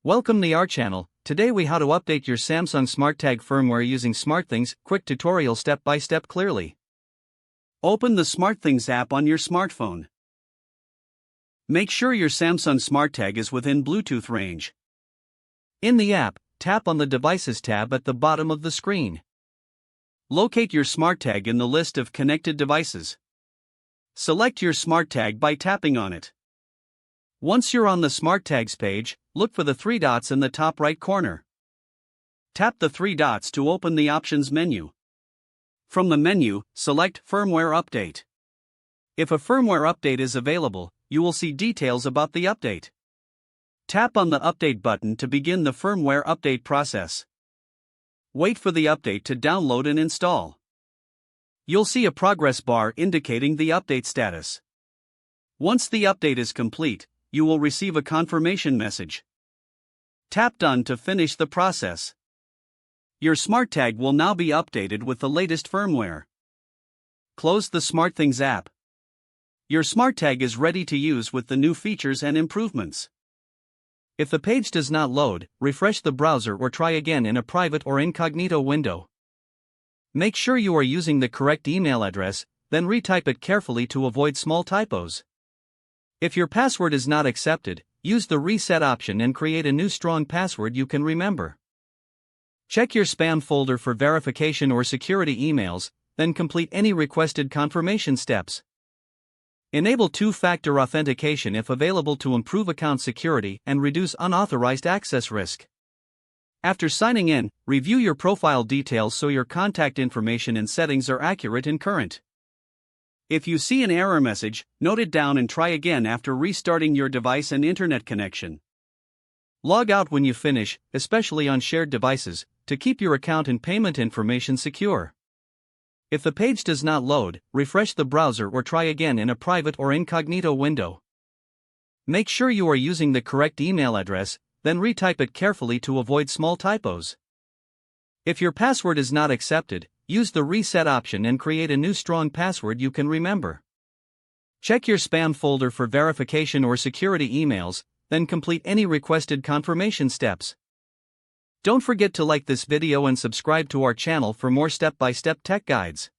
Welcome to our channel. Today we how to update your Samsung SmartTag firmware using SmartThings. Quick tutorial step by step clearly. Open the SmartThings app on your smartphone. Make sure your Samsung SmartTag is within Bluetooth range. In the app, tap on the Devices tab at the bottom of the screen. Locate your SmartTag in the list of connected devices. Select your SmartTag by tapping on it. Once you're on the SmartTags page, look for the three dots in the top right corner. Tap the three dots to open the Options menu. From the menu, select Firmware Update. If a firmware update is available, you will see details about the update. Tap on the Update button to begin the firmware update process. Wait for the update to download and install. You'll see a progress bar indicating the update status. Once the update is complete, you will receive a confirmation message. Tap Done to finish the process. Your SmartTag will now be updated with the latest firmware. Close the SmartThings app. Your SmartTag is ready to use with the new features and improvements. If the page does not load, refresh the browser or try again in a private or incognito window. Make sure you are using the correct email address, then retype it carefully to avoid small typos. If your password is not accepted, use the reset option and create a new strong password you can remember. Check your spam folder for verification or security emails, then complete any requested confirmation steps. Enable two-factor authentication if available to improve account security and reduce unauthorized access risk. After signing in, review your profile details so your contact information and settings are accurate and current. If you see an error message, note it down and try again after restarting your device and internet connection. Log out when you finish, especially on shared devices, to keep your account and payment information secure. If the page does not load, refresh the browser or try again in a private or incognito window. Make sure you are using the correct email address, then retype it carefully to avoid small typos. If your password is not accepted, use the reset option and create a new strong password you can remember. Check your spam folder for verification or security emails, then complete any requested confirmation steps. Don't forget to like this video and subscribe to our channel for more step-by-step tech guides.